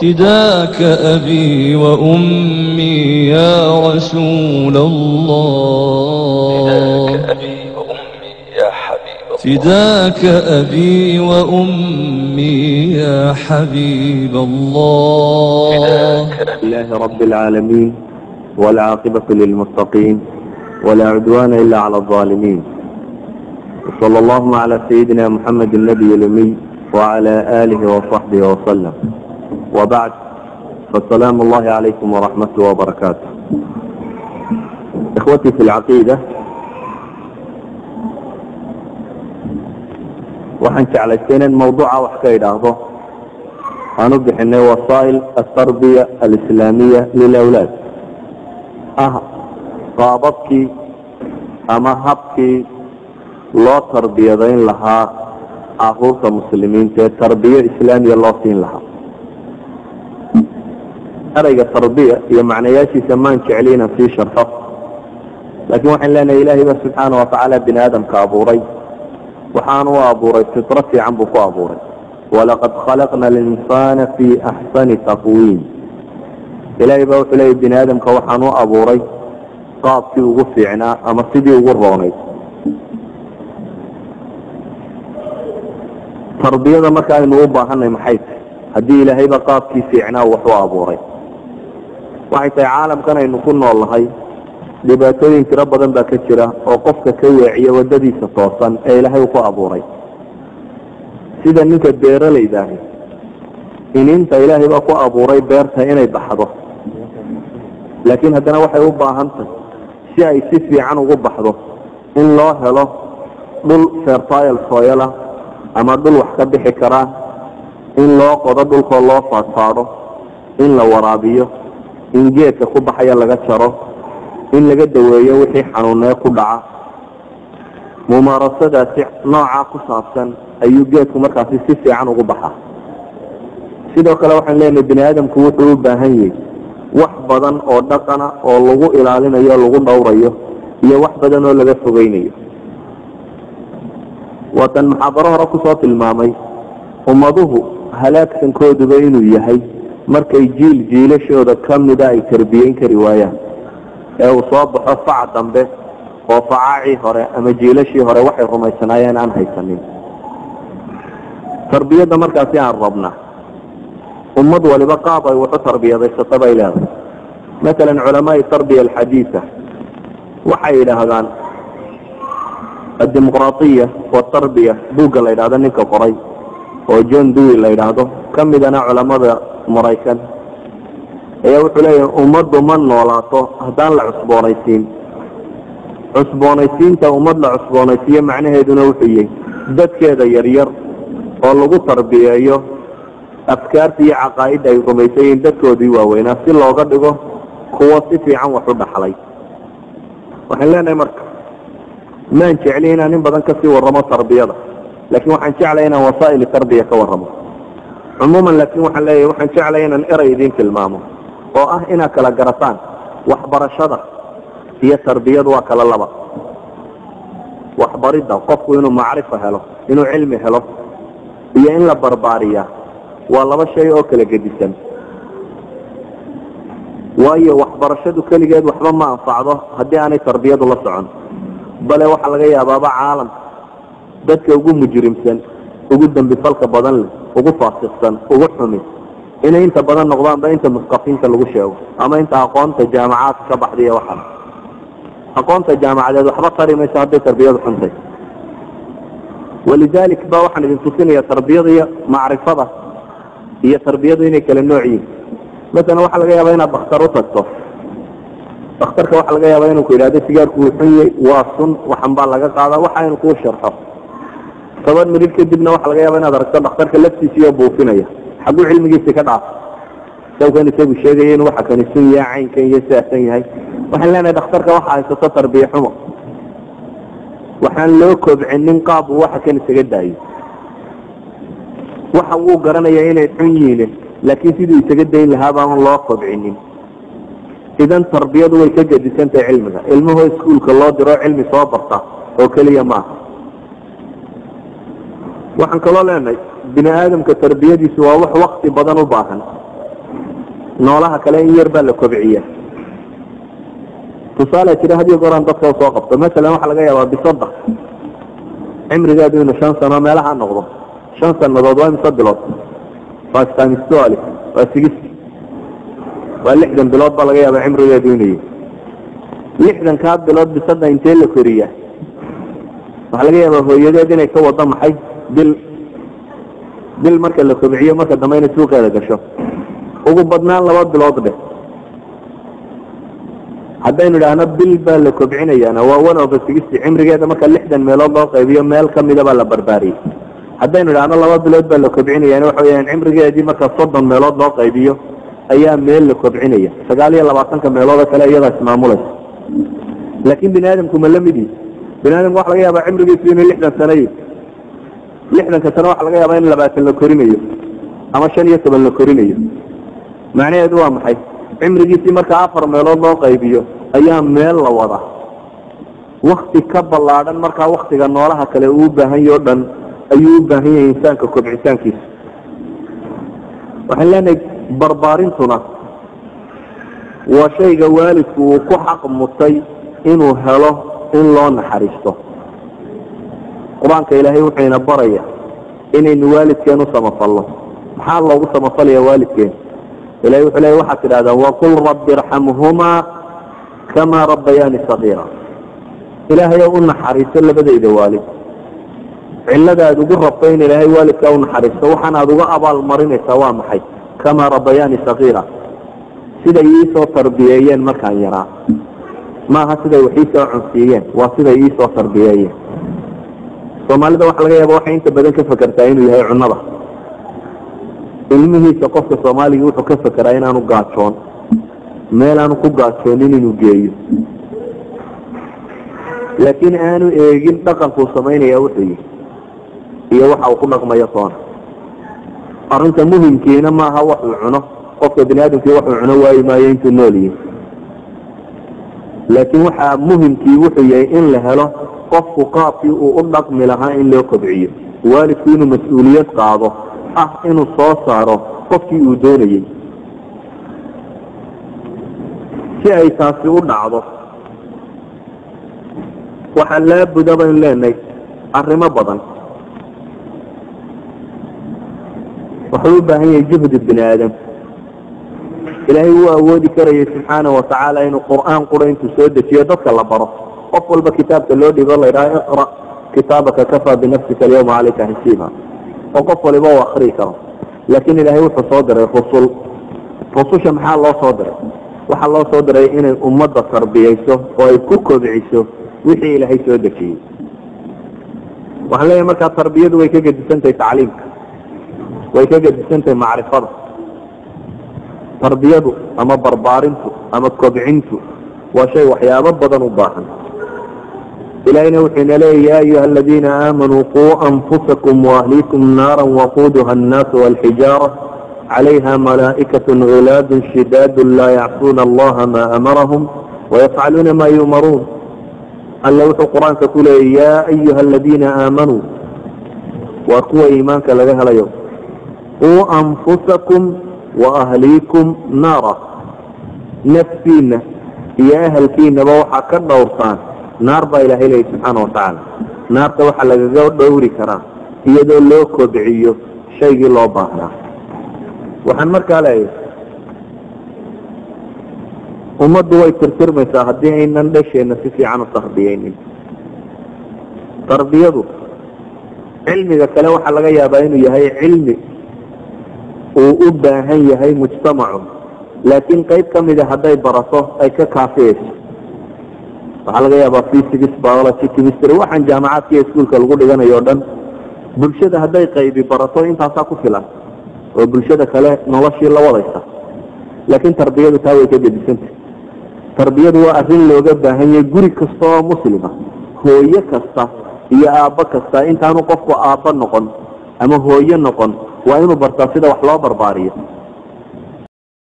فداك أبي وأمي يا رسول الله، فداك أبي وأمي يا حبيب الله. لله رب العالمين، والعاقبة للمتقين، ولا عدوان إلا على الظالمين. وصلى اللهم على سيدنا محمد النبي الأمي وعلى آله وصحبه وسلم، وبعد، فالسلام الله عليكم ورحمته وبركاته. إخوتي في العقيدة، waxaan jeclaystay inaan mawduuca wax ka idhaahdo. aan u bixinay wasaa'il atarbiya alislaamiya lilawlaad, qaababkii ama habkii loo tarbiyadayn lahaa caruurta muslimiinta ee tarbiyo islaamiya loo siin lahaa. erayga tarbiya iyo macnayaashiisa maan jecli inaan sii sharxo, laakiin waxaan leenahay ilaahay ba subxaana watacaala bini aadamka abuuray, waxaan u abuuray fitro fiican buu ku abuuray. walaqad khalaqna alinsaana fii axsani taqwiim. ilaahay baa wuxuu leeyay bini aadamka waxaan u abuuray qaabkii ugu fiicnaa ama sidii ugu roonayd. tarbiyada marka aynu u baahanay maxay tahay haddii ilaahayba qaabkii fiicnaa wax u abuuray? waxay tahay caalamkan aynu ku nool nahay dhibaatooyin tiro badan baa ka jira oo qofka ka weeciya wadadiisa toosan ee ilaahay uu ku abuuray. sida ninka beeralayda ahi, ininta ilaahay baa ku abuuray beerta inay baxdo, laakiin haddana waxay u baahan tahay si ay si fiican ugu baxdo in loo helo dhul fertile soil ama dhul wax ka bixi karaa, in loo qodo dhulkoo loo faadfaadho, in la waraabiyo, in geedka ku baxaya laga jaro, in laga daweeyo wixii xanuunee ku dhaca. mumaarasadaasi noocaa ku saabsan ayuu geedku markaasi si fiican ugu baxaa. sidoo kale waxaan leenahay bini aadamku wuxuu u baahan yahay wax badan oo dhaqana oo lagu ilaalinayo, lagu dhowrayo, iyo wax badan oo laga fogeynayo. waatan muxaadaro hore kusoo tilmaamay ummaduhu halaagsankooduba inuu yahay markay jiilashooda kamida ay tarbiyeyn kari waayaan, ee uu soo baxo fac dambe oo facaacii hore ama jiilashii hore waxay rumaysanaayeen aan haysanin. tarbiyadda markaasi aan rabna ummad waliba qaab ay waxu tarbiyadaysata bay leedahay. maalan culamaai tarbiya alxadiisa waxay yidhaahdaan addimuqraatiya watarbiya, buugga la yidhahdo ninka qoray oo john dewey la yidhaahdo, ka midana culamada maraykan, ayaa wuxuu leeyahay ummaddu ma noolaato haddaan la cusboonaysiin. cusboonaysiinta ummad la cusboonaysiiyo macnaheeduna wuxuu yahay dadkeeda yaryar oo lagu tarbiyeeyo afkaarta iyo caqaa'idda ay rumaysan yihiin dadkoodii waaweynaa, si looga dhigo kuwo si fiican wax u dhaxlay. waxaan leenahay marka maan jecli inaan in badan kasii warramo tarbiyada, laakiin waxaan jeclay inaan wasaa'il tarbiya ka warramo cumuuman. laakiin waxaan leeyahay waxaan jeclay inaan eray idiin tilmaamo oo ah inaad kala garataan waxbarashada iyo tarbiyadu waa kala laba. waxbaridda qofku inuu macrifo helo, inuu cilmi helo, iyo in la barbaariyaa waa laba shay oo kala gedisan. waayo waxbarashadu keligeed waxba ma anfacdo haddii aanay tarbiyadu la socon. bale waxaa laga yaabaaba caalamka dadka ugu mujrimsan, ugu dembi falka badan leh, ugu faasiqsan, ugu xumi inay inta badan noqdaanba inta musqafiinta lagu sheego ama inta aqoonta jaamacaadka ka baxday. waxa aqoonta jaamacadeed waxba tari mayso hadday tarbiyadu xuntay. walidalik ba waxaan idin tusinaya tarbiyada iyo macrifada iyo tarbiyadu inay kala nooc yihiin. masalan waxaa laga yaabaa inaad dhakhtar u tagto, dhakhtarka waxaa laga yaabaa inuu ku yidhahdo sigaarku wuu xun yahay, waa sun, waxan baa laga qaadaa, waxa inu kuu sharxo. 7 minid kadibna waxaa laga yaabaa inaad aragto dhakhtarka laftiisiioo buufinaya. xagguu cilmigiisi ka dhaaf sawkan isagu sheegaya inuu waxa kani sun yahay, caynkan iyo saasan yahay. waxaan leenahay dhakhtarka waxa haysato tarbiya xumo, waxaan loo kobcinin qaab uu waxa kan isaga daayo. waxa uu garanaya inay xun yihiin, laakiin sidii isaga dayn lahaa baan loo kobcinin. idan tarbiyadu way ka gedisantahay cilmiga. ilmuhu iskuulka loo diro cilmi soo barta oo keliya maaha. waxaan kaloo leenahay bini aadamka tarbiyadiisu waa wax waqti badan u baahan. noolaha kale in yar baa la kobciya tusaale jira hadii gooraan dadka soo qabto mesela waxa laga yaabaa bisada cimrigeedu inuu 5 sano meelaha noqdo 5 sanadood waa imisa bilood faastamistooli waa 60 bilood baa laga yaabaa cimrigeedu inuu 60 ka bilood bisada intee la koriya waxa laga yaabaa hooyadeed inay ka wada maxay bil marka la kobciyo marka dambeeyna suuqeeda gasho ugu badnaan 2 bilood dheh haddaynu idhaahno bil baa la kobcinayaana waa 1/60 cimrigeeda marka 60 meelood loo qaybiyo meel ka mid ah baa la barbaariyay haddaynu idhaahno 2 bilood baa la kobcinayaana waxa weeyaan cimrigeedii marka 30 meelood loo qaybiyo ayaa meel la kobcinaya 29 meelood kale iyada ismaamulaysa laakiin bini'aadamku ma la mid yahay bini'aadamku waxa laga yaabaa cimrigiisu inuu 60 sano yahay 60 sano waxa laga yaabaa in 20 la korinayo ama 15 la korinayo macnaheedu waa maxay cimrigiisii marka 4 meelood loo qaybiyo ayaa meel la wada waqti ka ballaadan marka waqtiga noolaha kale uu baahan yahay dhan ayuu u baahan yahay insaanka kobcitaankiisa waxaan leenahay barbaarintuna waa shayga waalidku uu ku xaq mutay inuu helo in loo naxariisto quraanka ilaahay wuxuu ina baraya inaynu waalidkeenu samafalno maxaa loogu samafalaya waalidkeenu إلهي وحلي واحد هذا وقل رب ارحمهما كما ربياني صغيرا إلهي يقولنا حريص إلا بدأ إذا والد إلا ذا يقول ربين إلهي والد كون حريص وحنا ذو أبا المرين سوام حي كما ربياني صغيرا سيدا يسو تربيين مكان يرى ما هسيدا يحيسو عنسيين وسيدا يسو تربيين ثم لذا وحلقا يا بوحي انت بدأ كفكرتين إلهي عنبه ilmihiisa qofka Soomaaliga wuxuu ka fakaraa inaanu gaajoon meel aanu ku gaajoonin inuu geeyo laakiin aanu eegin dhaqanku sameeynaya wuxuu iyo waxa uu ku dhaqmayo toona arrinta muhiimkiina ma aha wax uu cuno qofka bini'aadamku wax uu cuno waayo ma intuu nool yahay laakiin waxa muhiimkii wuxuu yahay in la helo qofku qaabkii uu u dhaqmi lahaa in loo kobciyo waalidku inuu mas'uuliyad qaado inuu soo saaro qofkii uu doonayay si ay taasi u dhacdo waxa la budaba in leenay arrimo badan wuxuu u baahan yahay juhdi bini'aadam ilaahay uu awoodi karayay subxaanahu wa tacaala inuu qur'aan qura intuu soo dejiyo dadka la baro qof walba kitaabka loo dhigo la yidhaha iqra kitaabaka kafaa binafsika alyawma calayka hasiiba وقف ولبا واخري كرو لكن الهي وحو صادر الرسول رسوش maxaa loo soo diray waxa loo soo diray inay ummadda tarbiyayso oo ay ku kobciso wixii ilaahay soo dejiyay waxa leeyahay marka tarbiyadu way ka gedisantahay tacliimka way ka gedisantahay macrifada tarbiyadu ama barbaarintu ama kobcintu waa shay waxyaabo badan u baahan إلهنا وحين لي يا أيها الذين آمنوا قوا أنفسكم وأهليكم نارا وقودها الناس والحجارة عليها ملائكة غلاد شداد لا يعصون الله ما أمرهم ويفعلون ما يؤمرون الله في القرآن تقول يا أيها الذين آمنوا وقوا إيمانك لها اليوم قوا أنفسكم وأهليكم نارا نفسينا يا أهل كينا بوحا كالدورسان نار با إلهي سبحانه وتعالى نار توحى لغا دوري كرا iyadoo loo kobciyo shaygii loo baahnaa waxaan markaa leeyahay ummaddu way tirtirmaysaa haddii aynan dhasheena si fiican u tarbiyaynin tarbiyadu cilmiga kale waxaa laga yaabaa inuu yahay cilmi uu u baahan yahay mujtamacu laakiin qayb ka mida hadday barato ay ka kaafiyeyso waxaa laga yaabaa physics biology chemistry waxaan jaamacadka iyo iskuulka lagu dhiganayo dhan bulshada hadday qaybi barato intaasaa ku filan oo bulshada kale noloshii la wadaysa laakiin tarbiyadu taa way ka gedisantay tarbiyadu waa arrin looga baahan yahay guri kasta oo muslima hooyo kasta iyo aabbo kasta intaanu qofku aabbo noqon ama hooyo noqon waa inuu bartaa sida wax loo barbaariyo